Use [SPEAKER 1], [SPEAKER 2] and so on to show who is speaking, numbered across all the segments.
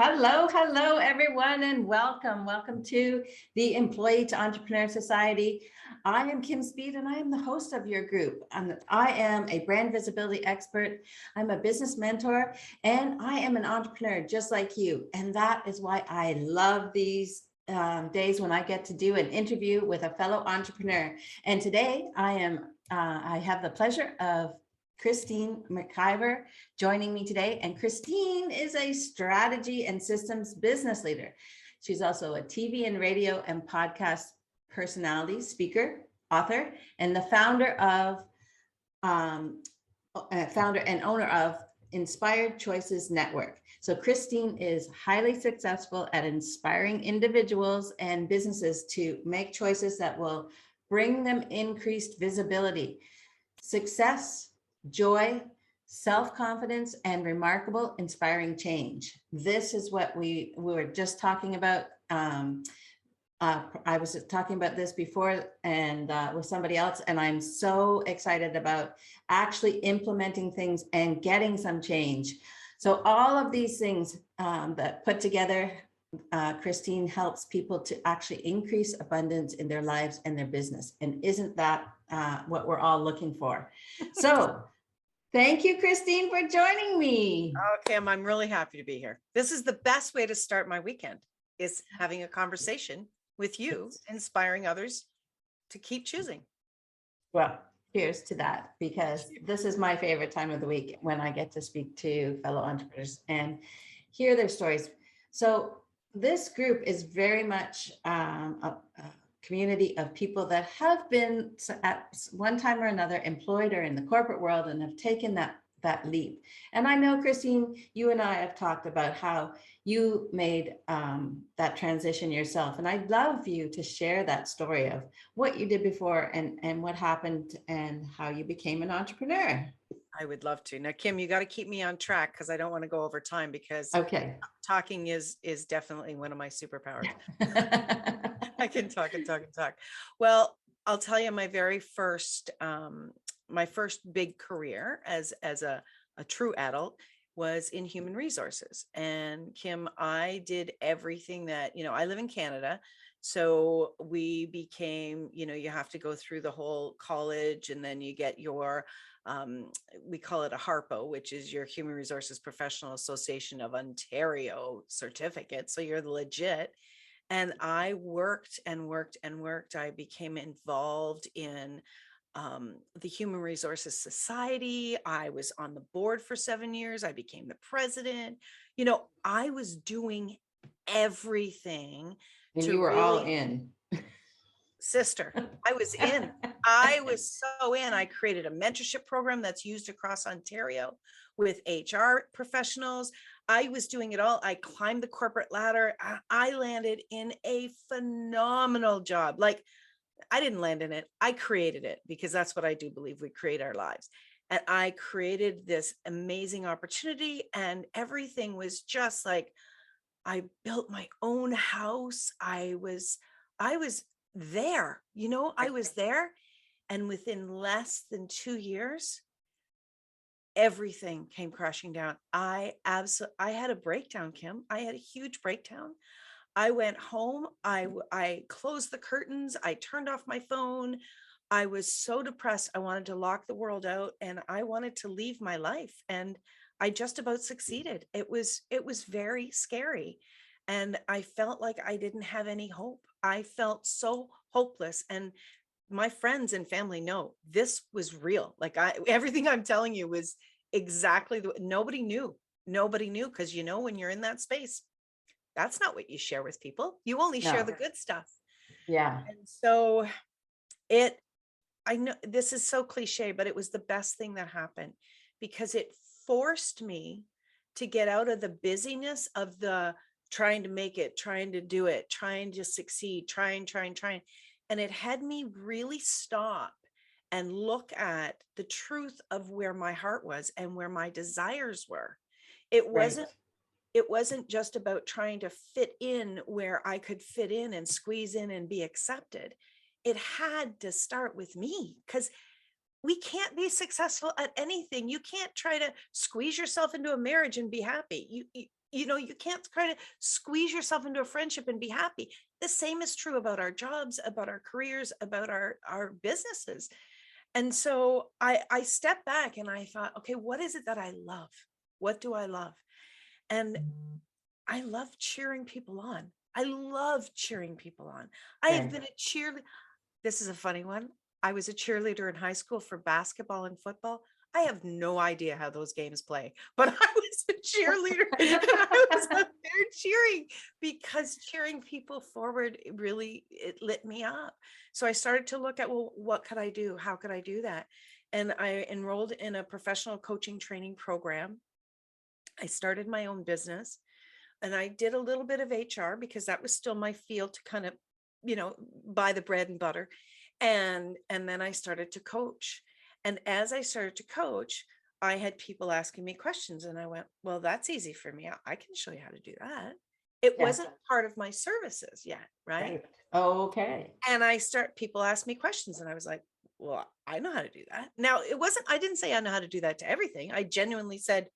[SPEAKER 1] Hello, everyone, and welcome. Welcome to the Employee to Entrepreneur Society. I am Kim Speed, and I am the host of your group. I am a brand visibility expert. I'm a business mentor, and I am an entrepreneur just like you. And that is why I love these days when I get to do an interview with a fellow entrepreneur. And today I have the pleasure of Christine McIver joining me today. And Christine is a strategy and systems business leader. She's also a TV and radio and podcast personality, speaker, author, and the founder and owner of Inspired Choices Network. So Christine is highly successful at inspiring individuals and businesses to make choices that will bring them increased visibility, success, joy, self-confidence, and remarkable inspiring change. This is what we were just talking about. I was talking about this before and with somebody else, and I'm so excited about actually implementing things and getting some change. So all of these things that put together, Christine helps people to actually increase abundance in their lives and their business. And isn't that what we're all looking for? So thank you, Christine, for joining me.
[SPEAKER 2] Oh, Kim, I'm really happy to be here. This is the best way to start my weekend, is having a conversation with you, inspiring others to keep choosing.
[SPEAKER 1] Well, here's to that, because this is my favorite time of the week when I get to speak to fellow entrepreneurs and hear their stories. So this group is very much a community of people that have been at one time or another employed or in the corporate world and have taken that leap. And I know, Christine, you and I have talked about how you made that transition yourself. And I'd love you to share that story of what you did before and what happened and how you became an entrepreneur.
[SPEAKER 2] I would love to. Now, Kim, you got to keep me on track because I don't want to go over time, because talking is definitely one of my superpowers. I can talk and talk and talk. Well, I'll tell you, my very first big career as a true adult was in human resources. And Kim, I did everything that, I live in Canada. So we became, you have to go through the whole college, and then you get your, we call it a HARPO, which is your Human Resources Professional Association of Ontario certificate. So you're legit. And I worked and worked and worked. I became involved in the Human Resources Society. I was on the board for 7 years. I became the president. I was doing everything.
[SPEAKER 1] And you were all in.
[SPEAKER 2] Sister, I was in. I was so in. I created a mentorship program that's used across Ontario with HR professionals. I was doing it all. I climbed the corporate ladder. I landed in a phenomenal job. Like, I didn't land in it. I created it, because that's what I do believe. We create our lives. And I created this amazing opportunity, and everything was just like, I built my own house. I was there, I was there. And within less than 2 years, everything came crashing down. I had a breakdown, Kim. I had a huge breakdown. I went home. I closed the curtains. I turned off my phone. I was so depressed. I wanted to lock the world out, and I wanted to leave my life. And I just about succeeded. It was very scary. And I felt like I didn't have any hope. I felt so hopeless. And my friends and family know this was real. Like, everything I'm telling you was exactly nobody knew, because when you're in that space, that's not what you share with people. You only share the good stuff.
[SPEAKER 1] Yeah.
[SPEAKER 2] And so I know this is so cliche, but it was the best thing that happened, because it forced me to get out of the busyness of the trying to make it, trying to do it, trying to succeed, trying. And it had me really stop and look at the truth of where my heart was and where my desires were. It wasn't just about trying to fit in where I could fit in and squeeze in and be accepted. It had to start with me, because we can't be successful at anything. You can't try to squeeze yourself into a marriage and be happy. you can't try to squeeze yourself into a friendship and be happy. The same is true about our jobs, about our careers, about our businesses. And so I stepped back and I thought, okay, what is it that I love? What do I love? And I love cheering people on. I love cheering people on. I have
[SPEAKER 1] Right.
[SPEAKER 2] been a cheerleader. This is a funny one. I was a cheerleader in high school for basketball and football. I have no idea how those games play, but I was a cheerleader. I was up there cheering because cheering people forward it lit me up. So I started to look at, well, what could I do? How could I do that? And I enrolled in a professional coaching training program. I started my own business and I did a little bit of HR because that was still my field to kind of, buy the bread and butter. And then I started to coach. And as I started to coach, I had people asking me questions and I went, well, that's easy for me. I can show you how to do that. It
[SPEAKER 1] Yeah.
[SPEAKER 2] wasn't part of my services yet, right?
[SPEAKER 1] Right. Okay.
[SPEAKER 2] And people ask me questions and I was like, well, I know how to do that. Now, I didn't say I know how to do that to everything. I genuinely said,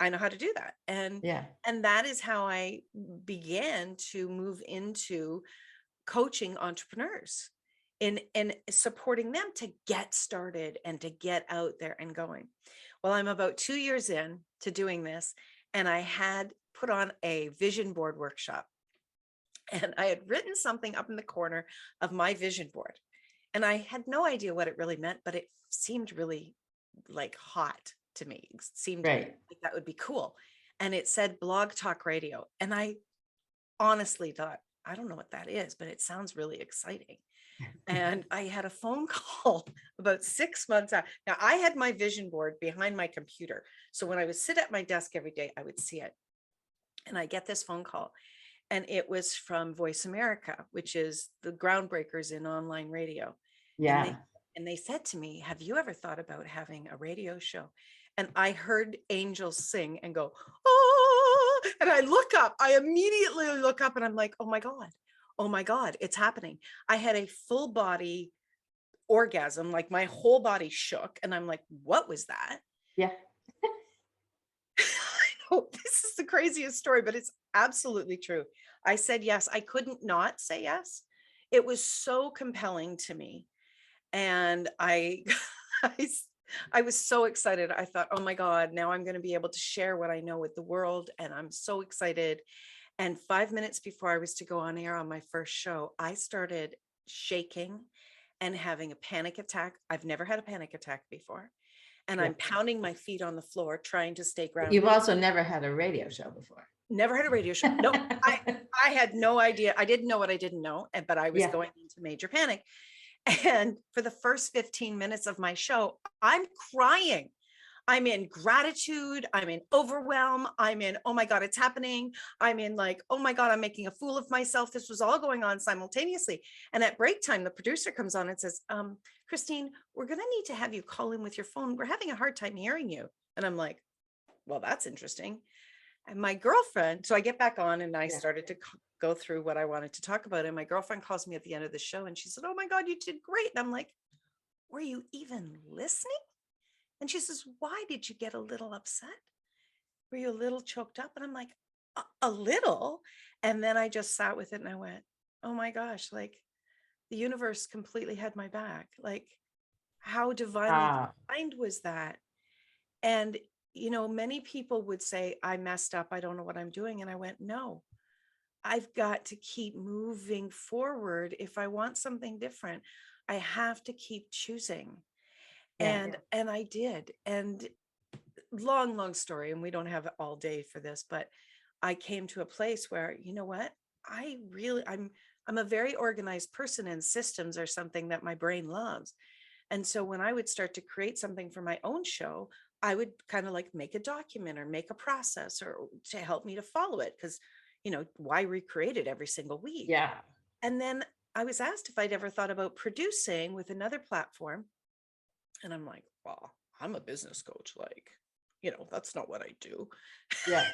[SPEAKER 2] I know how to do that.
[SPEAKER 1] Yeah.
[SPEAKER 2] And that is how I began to move into coaching entrepreneurs and supporting them to get started and to get out there and going. Well, I'm about 2 years in to doing this, and I had put on a vision board workshop. And I had written something up in the corner of my vision board. And I had no idea what it really meant, but it seemed really like hot to me. It seemed
[SPEAKER 1] Right.
[SPEAKER 2] like that would be cool. And it said Blog Talk Radio. And I honestly thought, I don't know what that is, but it sounds really exciting. And I had a phone call about 6 months out. Now I had my vision board behind my computer. So when I would sit at my desk every day, I would see it. And I get this phone call. And it was from Voice America, which is the groundbreakers in online radio. And
[SPEAKER 1] Yeah.
[SPEAKER 2] they said to me, have you ever thought about having a radio show? And I heard angels sing and go, oh, and I immediately look up and I'm like, oh my God, it's happening. I had a full body orgasm, like my whole body shook. And I'm like, what was that?
[SPEAKER 1] Yeah.
[SPEAKER 2] I know this is the craziest story, but it's absolutely true. I said yes. I couldn't not say yes. It was so compelling to me. And I, I was so excited. I thought, oh my God, now I'm going to be able to share what I know with the world. And I'm so excited. And 5 minutes before I was to go on air on my first show, I started shaking and having a panic attack. I've never had a panic attack before. And
[SPEAKER 1] Yeah.
[SPEAKER 2] I'm pounding my feet on the floor, trying to stay grounded.
[SPEAKER 1] You've also never had a radio show before.
[SPEAKER 2] Never had a radio show. No, I had no idea. I didn't know what I didn't know, but I was
[SPEAKER 1] Yeah.
[SPEAKER 2] going into major panic. And for the first 15 minutes of my show, I'm crying. I'm in gratitude. I'm in overwhelm. I'm in, oh my God, it's happening. I'm in like, oh my God, I'm making a fool of myself. This was all going on simultaneously. And at break time, the producer comes on and says, Christine, we're going to need to have you call in with your phone. We're having a hard time hearing you. And I'm like, well, that's interesting. And my girlfriend, so I get back on and I started to go through what I wanted to talk about. And my girlfriend calls me at the end of the show and she said, oh my God, you did great. And I'm like, were you even listening? And she says, why did you get a little upset? Were you a little choked up? And I'm like, a little. And then I just sat with it and I went, oh my gosh, like the universe completely had my back. Like how divinely kind was that? And, many people would say, I messed up. I don't know what I'm doing. And I went, no, I've got to keep moving forward. If I want something different, I have to keep choosing.
[SPEAKER 1] Yeah.
[SPEAKER 2] And I did. And long story, and we don't have all day for this, but I came to a place where, you know what? I'm a very organized person, and systems are something that my brain loves. And so when I would start to create something for my own show, I would kind of like make a document or make a process or to help me to follow it. Because, why recreate it every single week?
[SPEAKER 1] Yeah.
[SPEAKER 2] And then I was asked if I'd ever thought about producing with another platform. And I'm like, well, I'm a business coach. Like, that's not what I do.
[SPEAKER 1] Yeah.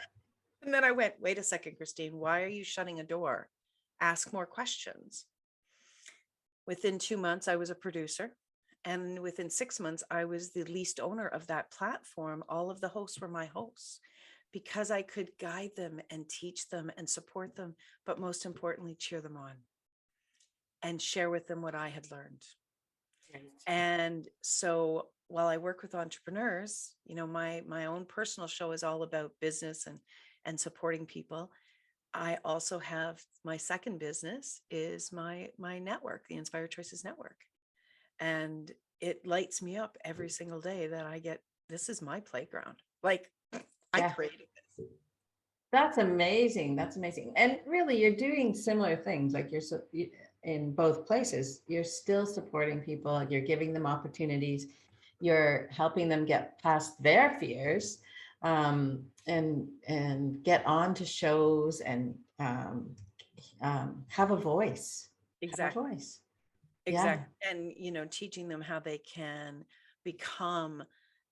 [SPEAKER 2] And then I went, wait a second, Christine, why are you shutting a door? Ask more questions. Within 2 months, I was a producer. And within 6 months, I was the least owner of that platform. All of the hosts were my hosts because I could guide them and teach them and support them, but most importantly, cheer them on and share with them what I had learned.
[SPEAKER 1] Right.
[SPEAKER 2] And so while I work with entrepreneurs, my own personal show is all about business and supporting people. I also have my second business is my network, the Inspired Choices Network. And it lights me up every single day that I get, this is my playground. Like I
[SPEAKER 1] Yeah.
[SPEAKER 2] created this.
[SPEAKER 1] That's amazing. That's amazing. And really, you're doing similar things. Like in both places, you're still supporting people. You're giving them opportunities. You're helping them get past their fears, and get on to shows and have a voice. Have a
[SPEAKER 2] Exactly.
[SPEAKER 1] voice. Yeah.
[SPEAKER 2] Exactly. And, teaching them how they can become,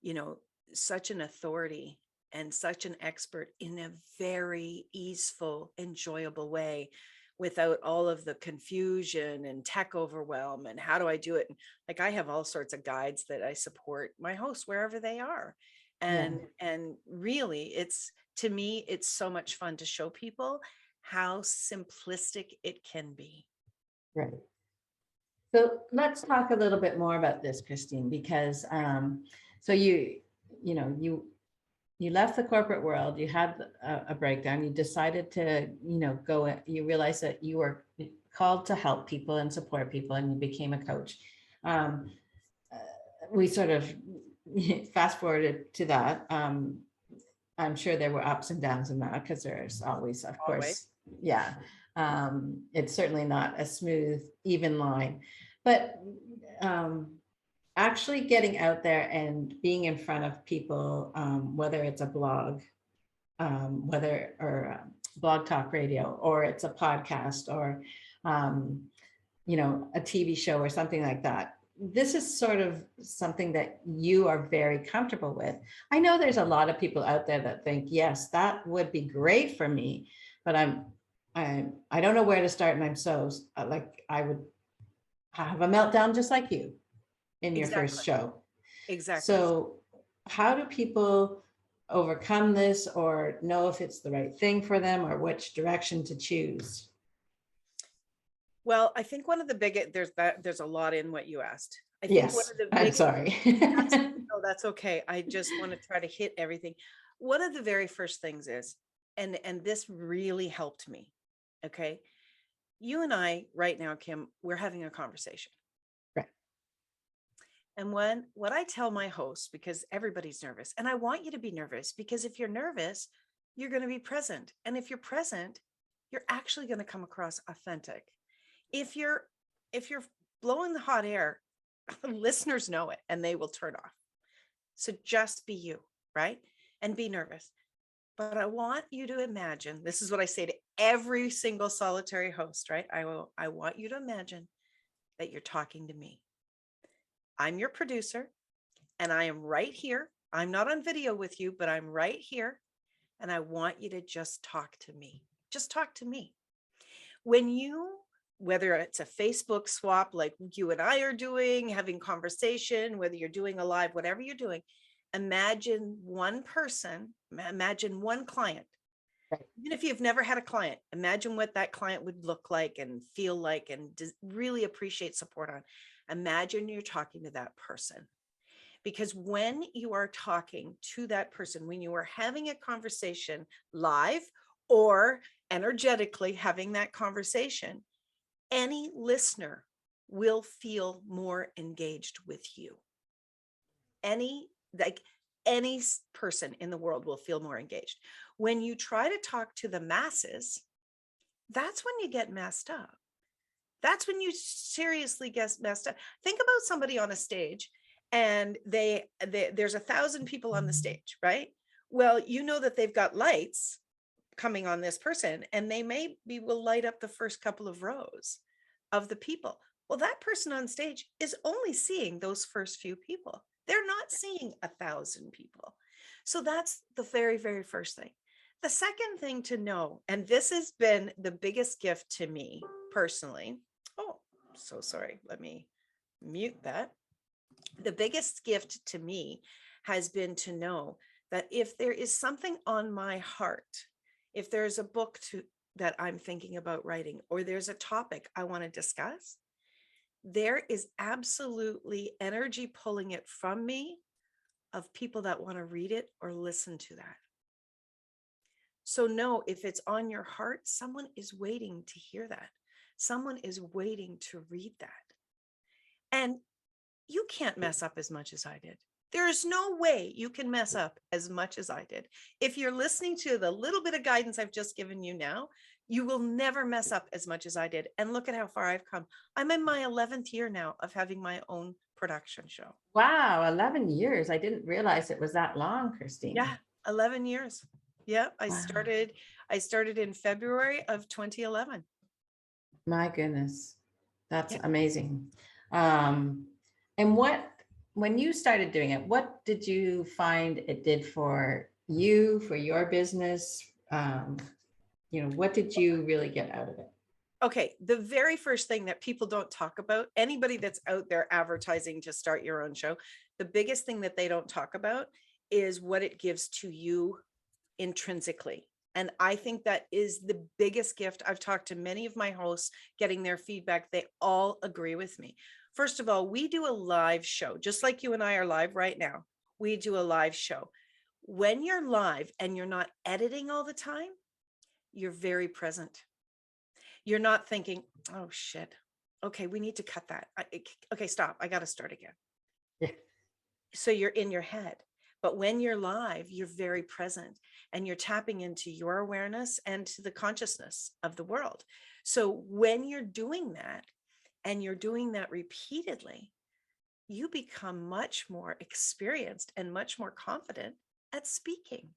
[SPEAKER 2] you know, such an authority and such an expert in a very easeful, enjoyable way without all of the confusion and tech overwhelm. And how do I do it? And like I have all sorts of guides that I support my hosts wherever they are.
[SPEAKER 1] Yeah.
[SPEAKER 2] And really to me, it's so much fun to show people how simplistic it can be.
[SPEAKER 1] Right. So let's talk a little bit more about this, Christine, because so you know you left the corporate world, you had a breakdown, you decided to go, you realized that you were called to help people and support people, and you became a coach. Um, uh, we sort of fast forwarded to that. I'm sure there were ups and downs in that, because there's always, of
[SPEAKER 2] Always.
[SPEAKER 1] course, yeah. It's certainly not a smooth, even line, but um, actually getting out there and being in front of people, whether it's a blog, whether or blog talk radio, or it's a podcast, or um, a TV show or something like that. This is sort of something that you are very comfortable with. I know there's a lot of people out there that think, yes, that would be great for me, but I don't know where to start, and I'm so like I would have a meltdown just like you in your
[SPEAKER 2] Exactly.
[SPEAKER 1] first show.
[SPEAKER 2] Exactly.
[SPEAKER 1] So how do people overcome this, or know if it's the right thing for them, or which direction to choose?
[SPEAKER 2] Well, I think one of the biggest, there's a lot in what you asked. I think one
[SPEAKER 1] Yes,
[SPEAKER 2] of the
[SPEAKER 1] I'm
[SPEAKER 2] biggest,
[SPEAKER 1] sorry.
[SPEAKER 2] no, that's okay. I just want to try to hit everything. One of the very first things is, and this really helped me. Okay. You and I right now, Kim, we're having a conversation.
[SPEAKER 1] Right.
[SPEAKER 2] And what I tell my hosts, because everybody's nervous, and I want you to be nervous, because if you're nervous, you're going to be present. And if you're present, you're actually going to come across authentic. If you're blowing the hot air, listeners know it and they will turn off. So just be you, right? And be nervous. But I want you to imagine, this is what I say to every single solitary host, right? I want you to imagine that you're talking to me. I'm your producer and I am right here. I'm not on video with you, but I'm right here. And I want you to just talk to me. Just talk to me. Whether it's a Facebook swap like you and I are doing, having conversation, whether you're doing a live, whatever you're doing, imagine one person, imagine one client.
[SPEAKER 1] Right.
[SPEAKER 2] Even if you've never had a client, imagine what that client would look like and feel like and really appreciate support on. Imagine you're talking to that person. Because when you are talking to that person, when you are having a conversation live or energetically having that conversation, any listener will feel more engaged with you. Any person in the world will feel more engaged. When you try to talk to the masses, that's when you get messed up. That's when you seriously get messed up. Think about somebody on a stage and there's 1,000 people on the stage, right? Well, you know that they've got lights coming on this person and they will light up the first couple of rows of the people. Well, that person on stage is only seeing those first few people. They're not seeing 1,000 people. So that's the very, very first thing. The second thing to know, and this has been the biggest gift to me personally. Oh, so sorry. Let me mute that. The biggest gift to me has been to know that if there is something on my heart, if there's a book that I'm thinking about writing, or there's a topic I want to discuss, there is absolutely energy pulling it from me of people that want to read it or listen to that. So know if it's on your heart, someone is waiting to hear that. Someone is waiting to read that. And you can't mess up as much as I did. There is no way you can mess up as much as I did. If you're listening to the little bit of guidance I've just given you now, you will never mess up as much as I did. And look at how far I've come. I'm in my 11th year now of having my own production show.
[SPEAKER 1] Wow, 11 years. I didn't realize it was that long, Christine.
[SPEAKER 2] Yeah, 11 years. Yeah, I
[SPEAKER 1] Wow.
[SPEAKER 2] started in February of 2011.
[SPEAKER 1] My goodness, that's
[SPEAKER 2] Yeah.
[SPEAKER 1] amazing. And when you started doing it, what did you find it did for you, for your business? What did you really get out of it?
[SPEAKER 2] Okay, the very first thing that people don't talk about, anybody that's out there advertising to start your own show, the biggest thing that they don't talk about is what it gives to you intrinsically. And I think that is the biggest gift. I've talked to many of my hosts getting their feedback. They all agree with me. First of all, we do a live show, just like you and I are live right now. We do a live show. When you're live and you're not editing all the time, you're very present. You're not thinking, oh shit, okay, we need to cut that. Okay, stop. I got to start again.
[SPEAKER 1] Yeah.
[SPEAKER 2] So you're in your head. But when you're live, you're very present and you're tapping into your awareness and to the consciousness of the world. So when you're doing that and you're doing that repeatedly, you become much more experienced and much more confident at speaking.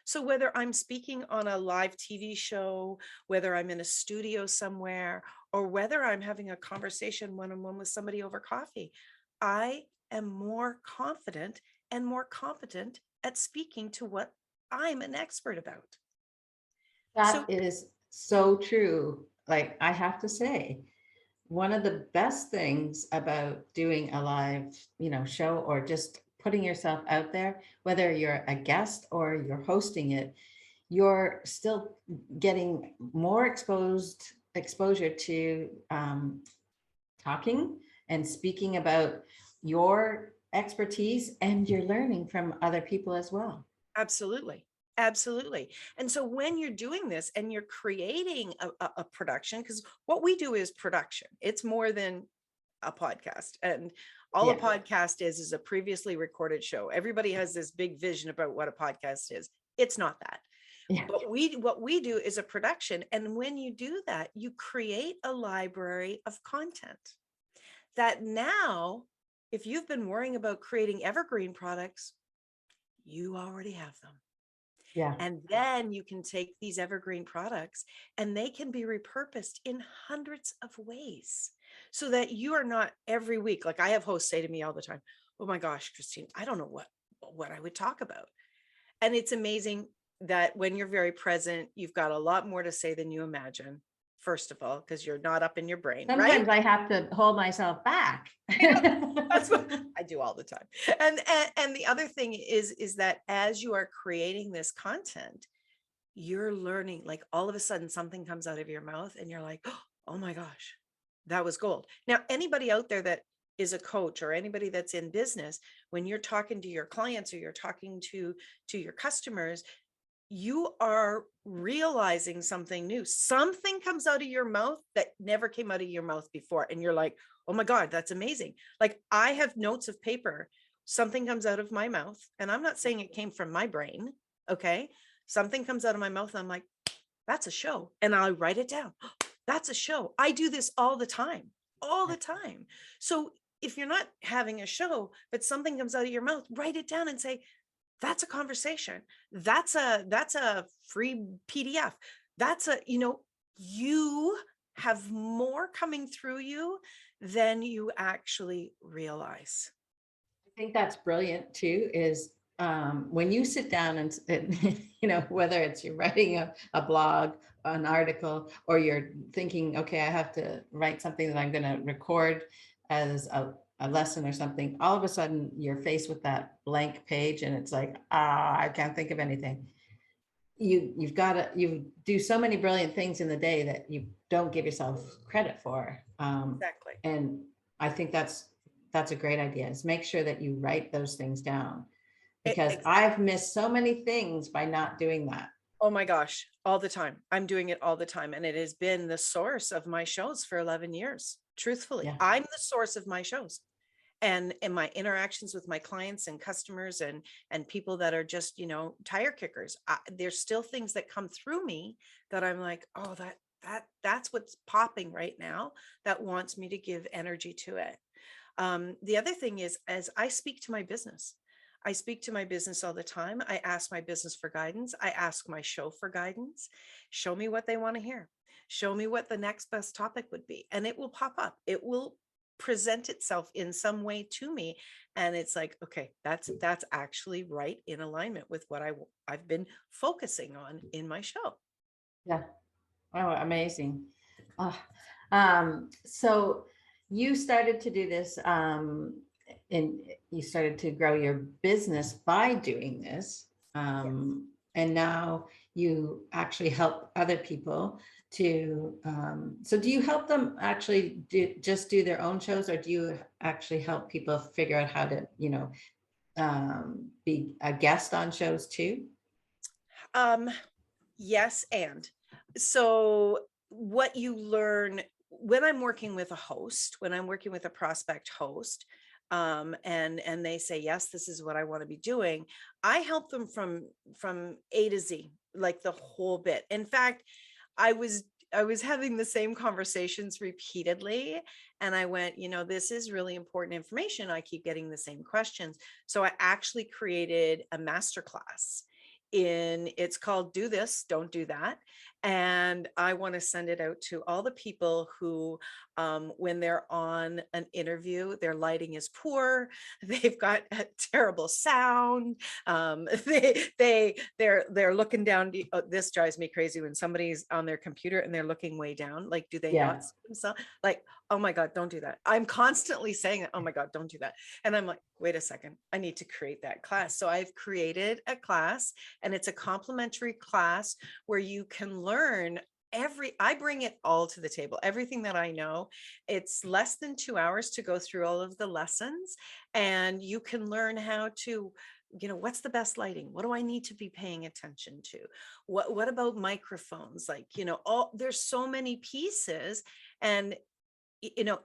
[SPEAKER 2] So whether I'm speaking on a live TV show, whether I'm in a studio somewhere, or whether I'm having a conversation one-on-one with somebody over coffee, I am more confident and more competent at speaking to what I'm an expert about.
[SPEAKER 1] That
[SPEAKER 2] So
[SPEAKER 1] is so true. Like, I have to say, one of the best things about doing a live, show, or just putting yourself out there, whether you're a guest or you're hosting it, you're still getting more exposure to talking and speaking about your expertise, and you're learning from other people as well.
[SPEAKER 2] absolutely. Absolutely. And so when you're doing this and you're creating a production, because what we do is production, it's more than a podcast. And all a
[SPEAKER 1] Yeah.
[SPEAKER 2] podcast is a previously recorded show. Everybody has this big vision about what a podcast is. It's not that.
[SPEAKER 1] Yeah.
[SPEAKER 2] But what we do is a production. And when you do that, you create a library of content that now, if you've been worrying about creating evergreen products, you already have them.
[SPEAKER 1] Yeah.
[SPEAKER 2] And then you can take these evergreen products and they can be repurposed in hundreds of ways so that you are not every week. Like I have hosts say to me all the time, oh my gosh, Christine, I don't know what I would talk about. And it's amazing that when you're very present, you've got a lot more to say than you imagine. First of all, because you're not up in your brain, right?
[SPEAKER 1] Sometimes I have to hold myself back.
[SPEAKER 2] That's what I do all the time. And the other thing is that as you are creating this content, you're learning, like all of a sudden something comes out of your mouth and you're like, oh my gosh, that was gold. Now, anybody out there that is a coach or anybody that's in business, when you're talking to your clients or you're talking to your customers, you are realizing something new. Something comes out of your mouth that never came out of your mouth before. And you're like, oh my God, that's amazing. Like I have notes of paper. Something comes out of my mouth. And I'm not saying it came from my brain. Okay. Something comes out of my mouth. And I'm like, that's a show. And I'll write it down. That's a show. I do this all the time, all the time. So if you're not having a show, but something comes out of your mouth, write it down and say, that's a conversation. That's a free PDF. You have more coming through you than you actually realize.
[SPEAKER 1] I think that's brilliant too, is when you sit down and whether it's you're writing a blog, an article, or you're thinking, okay, I have to write something that I'm going to record as a lesson or something, all of a sudden you're faced with that blank page and it's like, ah, I can't think of anything. You've got to, you do so many brilliant things in the day that you don't give yourself credit for.
[SPEAKER 2] Exactly.
[SPEAKER 1] And I think that's a great idea, is make sure that you write those things down, because
[SPEAKER 2] Exactly.
[SPEAKER 1] I've missed so many things by not doing that.
[SPEAKER 2] Oh my gosh, all the time. I'm doing it all the time. And it has been the source of my shows for 11 years. Truthfully,
[SPEAKER 1] Yeah.
[SPEAKER 2] I'm the source of my shows. And in my interactions with my clients and customers and people that are just, tire kickers, there's still things that come through me that I'm like, oh, that's what's popping right now, that wants me to give energy to it. The other thing is, as I speak to my business, I speak to my business all the time. I ask my business for guidance. I ask my show for guidance. Show me what they want to hear. Show me what the next best topic would be. And it will pop up. It will present itself in some way to me. And it's like, okay, that's actually right in alignment with what I've been focusing on in my show.
[SPEAKER 1] Yeah. Oh, amazing. Uh, so you started to do this, and you started to grow your business by doing this.
[SPEAKER 2] Yes.
[SPEAKER 1] And now you actually help other people to, so do you help them actually just do their own shows, or do you actually help people figure out how to, be a guest on shows too?
[SPEAKER 2] Um, yes, and so what you learn when I'm working with a host, when I'm working with a prospect host, and they say, yes, this is what I want to be doing, I help them from A to Z, like the whole bit. In fact, I was I was having the same conversations repeatedly, and I went, this is really important information. I keep getting the same questions. So I actually created a masterclass. It's called Do This, Don't Do That. And I want to send it out to all the people who, when they're on an interview, their lighting is poor, they've got a terrible sound, they're looking down. This drives me crazy when somebody's on their computer and they're looking way down. Like, do they
[SPEAKER 1] Yeah.
[SPEAKER 2] not see themselves? Like, oh my God, don't do that. I'm constantly saying, oh my God, don't do that. And I'm like, wait a second, I need to create that class. So I've created a class, and it's a complimentary class where you can learn I bring it all to the table, everything that I know. It's less than 2 hours to go through all of the lessons, and you can learn how to, what's the best lighting? What do I need to be paying attention to? What about microphones? Like, there's so many pieces. And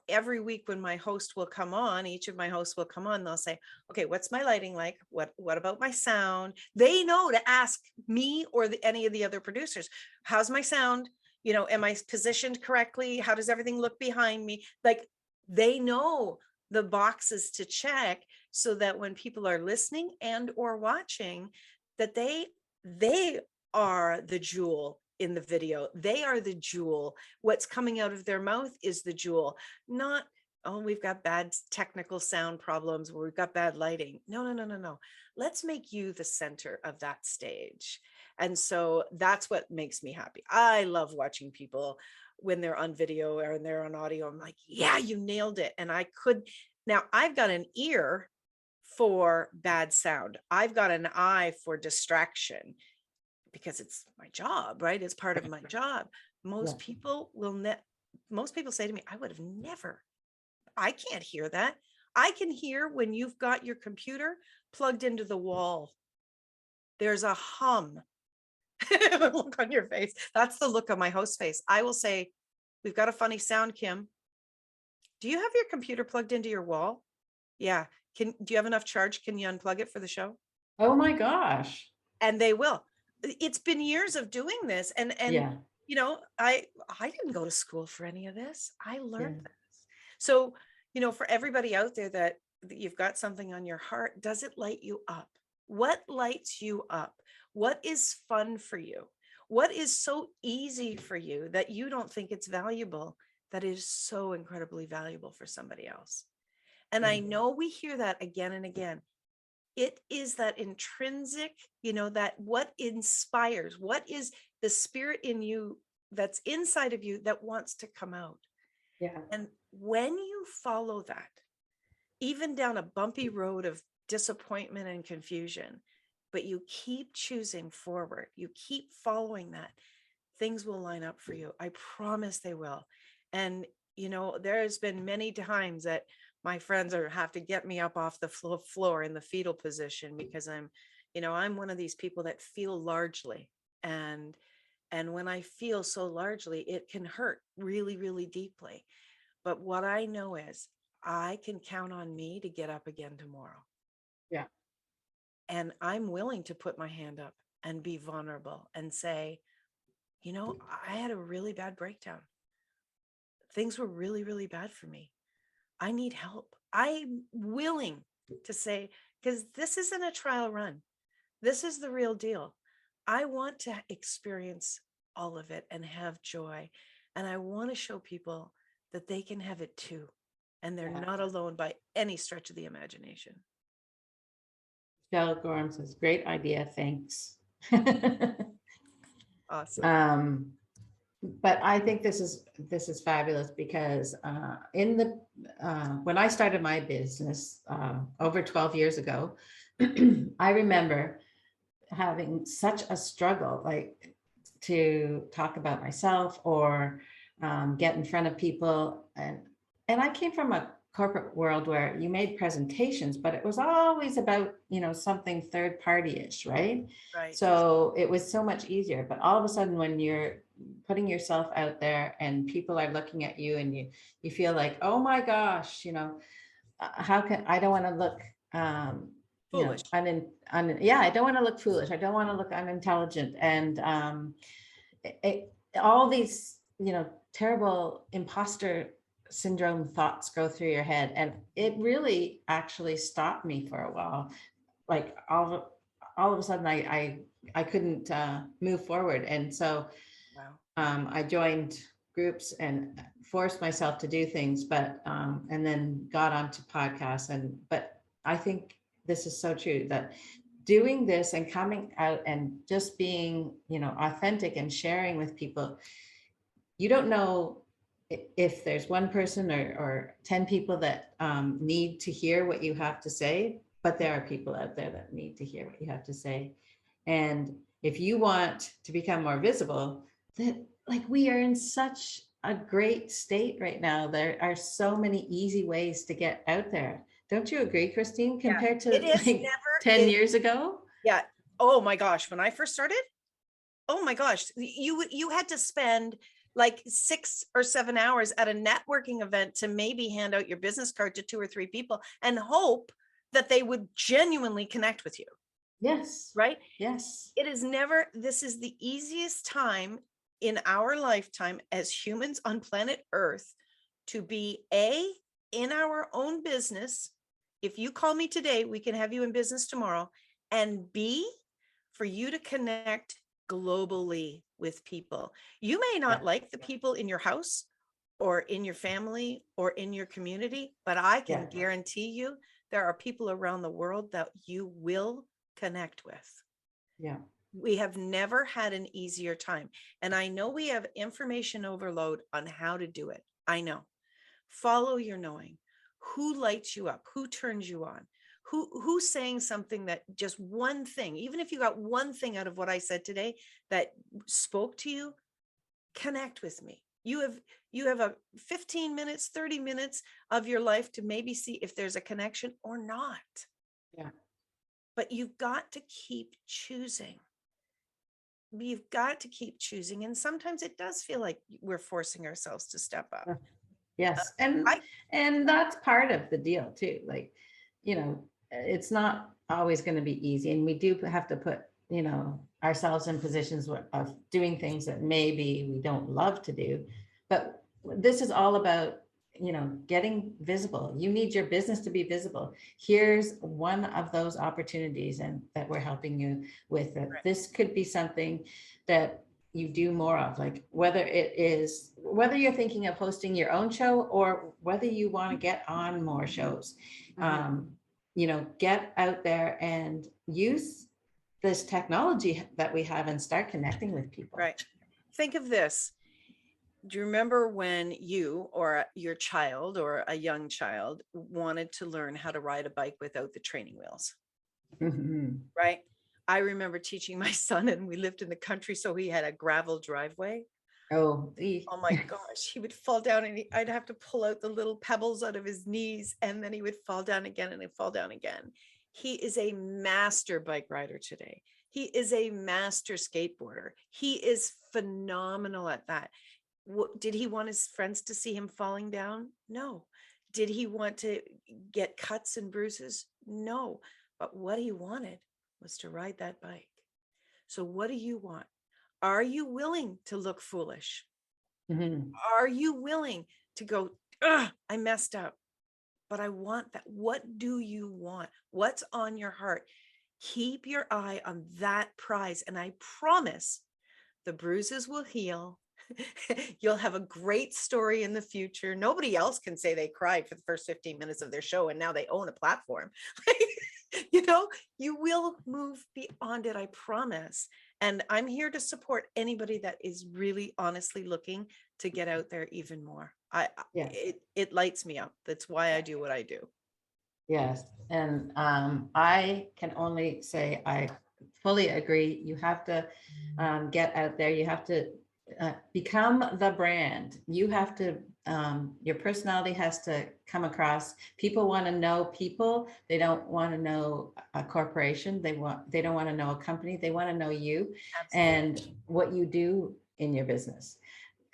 [SPEAKER 2] every week when my host will come on, each of my hosts will come on, they'll say, okay, what's my lighting like? What about my sound? They know to ask me or any of the other producers, how's my sound? Am I positioned correctly? How does everything look behind me? Like, they know the boxes to check, so that when people are listening and or watching, that they are the jewel in the video. They are the jewel. What's coming out of their mouth is the jewel, not, oh, we've got bad technical sound problems, or we've got bad lighting. No, no, no, no, no. Let's make you the center of that stage. And so that's what makes me happy. I love watching people when they're on video or they're on audio. I'm like, yeah, you nailed it. And now I've got an ear for bad sound. I've got an eye for distraction, because it's my job, right? It's part of my job.
[SPEAKER 1] Yeah.
[SPEAKER 2] Most people say to me, I would have never, I can't hear that. I can hear when you've got your computer plugged into the wall. There's a hum. Look on your face. That's the look on my host's face. I will say, we've got a funny sound, Kim. Do you have your computer plugged into your wall? Yeah. Do you have enough charge? Can you unplug it for the show?
[SPEAKER 1] Oh my gosh.
[SPEAKER 2] And they will. It's been years of doing this. And
[SPEAKER 1] Yeah.
[SPEAKER 2] I didn't go to school for any of this. I learned
[SPEAKER 1] Yeah.
[SPEAKER 2] this. So, for everybody out there that you've got something on your heart, does it light you up? What lights you up? What is fun for you? What is so easy for you that you don't think it's valuable, that is so incredibly valuable for somebody else? And I
[SPEAKER 1] Yeah.
[SPEAKER 2] know we hear that again and again. It is that intrinsic, that what inspires, what is the spirit in you that's inside of you that wants to come out.
[SPEAKER 1] Yeah.
[SPEAKER 2] And when you follow that, even down a bumpy road of disappointment and confusion, but you keep choosing forward, you keep following that, things will line up for you. I promise they will. And, there's been many times that my friends have to get me up off the floor in the fetal position because I'm one of these people that feel largely. And when I feel so largely, it can hurt really, really deeply. But what I know is I can count on me to get up again tomorrow.
[SPEAKER 1] Yeah.
[SPEAKER 2] And I'm willing to put my hand up and be vulnerable and say, I had a really bad breakdown. Things were really, really bad for me. I need help. I'm willing to say, because this isn't a trial run. This is the real deal. I want to experience all of it and have joy. And I want to show people that they can have it too. And they're not alone by any stretch of the imagination.
[SPEAKER 1] Michelle Gorham says, great idea. Thanks.
[SPEAKER 2] Awesome.
[SPEAKER 1] But I think this is fabulous because when I started my business over 12 years ago, I remember having such a struggle, like to talk about myself or get in front of people. And I came from a corporate world where you made presentations, but it was always about, something third party-ish, right?
[SPEAKER 2] Right.
[SPEAKER 1] So it was so much easier. But all of a sudden, when you're putting yourself out there and people are looking at you and you feel like, oh my gosh, how can I don't want to look
[SPEAKER 2] Foolish.
[SPEAKER 1] I don't want to look foolish. I don't want to look unintelligent. And all these, terrible imposter syndrome thoughts go through your head. And it really actually stopped me for a while. Like all of a sudden I couldn't move forward. And so
[SPEAKER 2] Wow.
[SPEAKER 1] I joined groups and forced myself to do things, but and then got onto podcasts. But I think this is so true that doing this and coming out and just being, authentic and sharing with people, you don't know if there's one person or 10 people that need to hear what you have to say, but there are people out there that need to hear what you have to say. And if you want to become more visible, that like we are in such a great state right now. There are so many easy ways to get out there. Don't you agree, Christine, compared to like 10 years ago?
[SPEAKER 2] Yeah. Oh my gosh. When I first started, oh my gosh, you had to spend like 6 or 7 hours at a networking event to maybe hand out your business card to 2 or 3 people and hope that they would genuinely connect with you.
[SPEAKER 1] Yes.
[SPEAKER 2] Right?
[SPEAKER 1] Yes.
[SPEAKER 2] This is the easiest time in our lifetime as humans on planet Earth to be in our own business. If you call me today, we can have you in business tomorrow. And B, for you to connect globally with people. You may not like the people in your house or in your family or in your community, but I can guarantee you there are people around the world that you will connect with.
[SPEAKER 1] Yeah.
[SPEAKER 2] We have never had an easier time. And I know we have information overload on how to do it. I know. Follow your knowing. Who lights you up? Who turns you on? Who's saying something that just one thing, even if you got one thing out of what I said today that spoke to you, connect with me. You have a 15 minutes, 30 minutes of your life to maybe see if there's a connection or not.
[SPEAKER 1] Yeah.
[SPEAKER 2] But you've got to keep choosing. You've got to keep choosing. And sometimes it does feel like we're forcing ourselves to step up.
[SPEAKER 1] Yes. And that's part of the deal too. Like, it's not always going to be easy. And we do have to put, ourselves in positions of doing things that maybe we don't love to do. But this is all about, getting visible. You need your business to be visible. Here's one of those opportunities and that we're helping you with. This could be something that you do more of, like whether you're thinking of hosting your own show or whether you want to get on more shows. Get out there and use this technology that we have and start connecting with people.
[SPEAKER 2] Right. Think of this. Do you remember when you or your child or a young child wanted to learn how to ride a bike without the training wheels?
[SPEAKER 1] Mhm.
[SPEAKER 2] Right. I remember teaching my son, and we lived in the country, so he had a gravel driveway.
[SPEAKER 1] Oh,
[SPEAKER 2] Oh my gosh, he would fall down, and I'd have to pull out the little pebbles out of his knees, and then he would fall down again and he'd fall down again. He is a master bike rider today. He is a master skateboarder. He is phenomenal at that. Did he want his friends to see him falling down? No. Did he want to get cuts and bruises? No. But what he wanted was to ride that bike. So what do you want? Are you willing to look foolish?
[SPEAKER 1] Mhm.
[SPEAKER 2] Are you willing to go, "Ugh, I messed up, but I want that"? What do you want? What's on your heart? Keep your eye on that prize. And I promise the bruises will heal. You'll have a great story in the future. Nobody else can say they cried for the first 15 minutes of their show and now they own a platform. You know, you will move beyond it, I promise. And I'm here to support anybody that is really honestly looking to get out there even more.
[SPEAKER 1] Yes.
[SPEAKER 2] It lights me up. That's why I do what I do.
[SPEAKER 1] Yes, and I can only say I fully agree. You have to get out there. You have to become the brand. You have to, your personality has to come across. People want to know people. They don't want to know a corporation. They don't want to know a company. They want to know you
[SPEAKER 2] Absolutely.
[SPEAKER 1] and what you do in your business.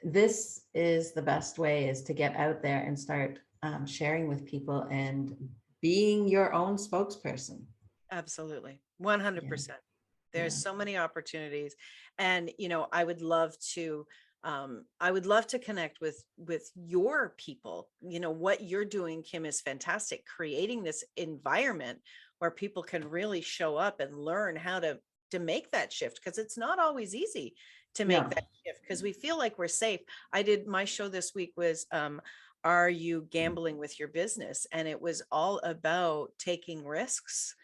[SPEAKER 1] This is the best way, is to get out there and start sharing with people and being your own spokesperson.
[SPEAKER 2] Absolutely.
[SPEAKER 1] Yeah,
[SPEAKER 2] 100%. There's
[SPEAKER 1] yeah,
[SPEAKER 2] so many opportunities. And, I would love to, I would love to connect with your people. What you're doing, Kim, is fantastic. Creating this environment where people can really show up and learn how to make that shift, because it's not always easy to make
[SPEAKER 1] no,
[SPEAKER 2] that shift, because we feel like we're safe. I did, my show this week was are you gambling with your business? And it was all about taking risks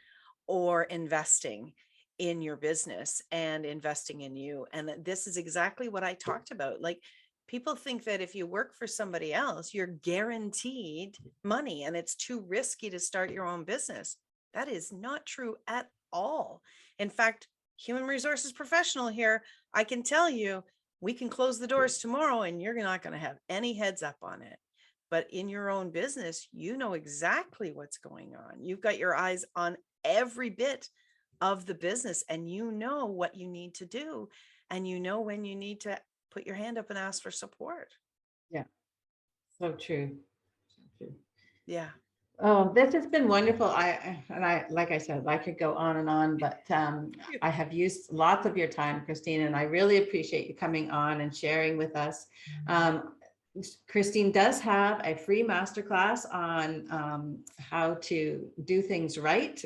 [SPEAKER 2] or investing in your business and investing in you. And this is exactly what I talked about. Like, people think that if you work for somebody else, you're guaranteed money and it's too risky to start your own business. That is not true at all. In fact, human resources professional here, I can tell you, we can close the doors tomorrow and you're not going to have any heads up on it. But in your own business, you know exactly what's going on. You've got your eyes on every bit of the business, and you know what you need to do, and you know when you need to put your hand up and ask for support.
[SPEAKER 1] yeah, so true. So true.
[SPEAKER 2] Yeah.
[SPEAKER 1] Oh, this has been wonderful. Like I said, I could go on and on, but I have used lots of your time, Christine, and I really appreciate you coming on and sharing with us. Um, Christine does have a free masterclass on how to do things right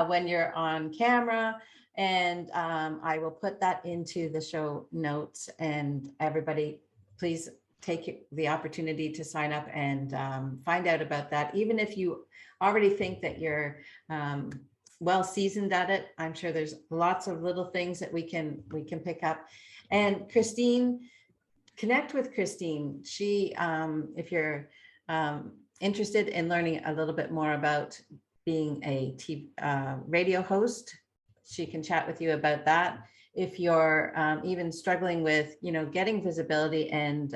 [SPEAKER 1] when you're on camera. And I will put that into the show notes, and everybody, please take the opportunity to sign up and find out about that. Even if you already think that you're well seasoned at it, I'm sure there's lots of little things that we can pick up. And Christine, connect with Christine. She, if you're interested in learning a little bit more about being a radio host, she can chat with you about that. If you're even struggling with, getting visibility and,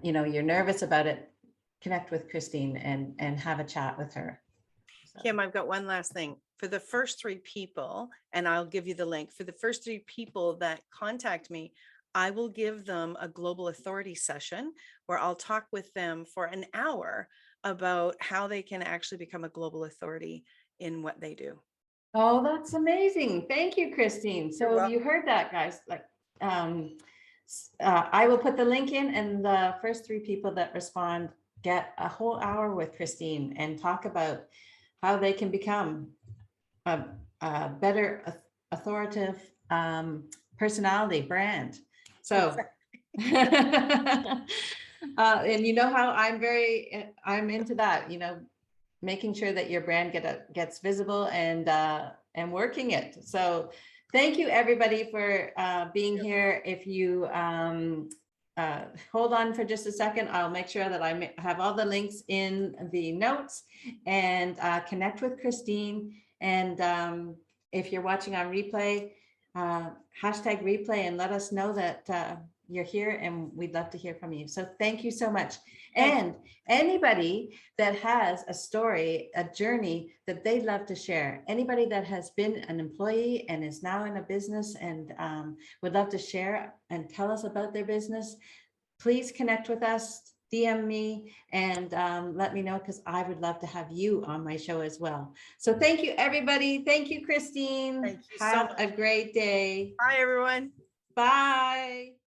[SPEAKER 1] you're nervous about it, connect with Christine and have a chat with her. So.
[SPEAKER 2] Kim, I've got one last thing. For the first 3 people, and I'll give you the link, for the first 3 people that contact me, I will give them a global authority session where I'll talk with them for an hour about how they can actually become a global authority in what they do.
[SPEAKER 1] Oh, that's amazing. Thank you, Christine.
[SPEAKER 2] You're
[SPEAKER 1] So
[SPEAKER 2] welcome.
[SPEAKER 1] you heard that, guys. Like, I will put the link in, and the first 3 people that respond get a whole hour with Christine and talk about how they can become a better authoritative personality brand. So, and you know how I'm into that, making sure that your brand gets visible and working it. So Thank you, everybody, for being here. If you hold on for just a second, I'll make sure that I have all the links in the notes, and connect with Christine. And if you're watching on replay, hashtag replay, and let us know that you're here, and we'd love to hear from you. So thank you so much. And anybody that has a story, a journey that they'd love to share, anybody that has been an employee and is now in a business and would love to share and tell us about their business, please connect with us, DM me, and let me know, because I would love to have you on my show as well. So thank you, everybody. Thank you, Christine.
[SPEAKER 2] Thank you so
[SPEAKER 1] Have
[SPEAKER 2] much.
[SPEAKER 1] a great day.
[SPEAKER 2] Bye, everyone.
[SPEAKER 1] Bye.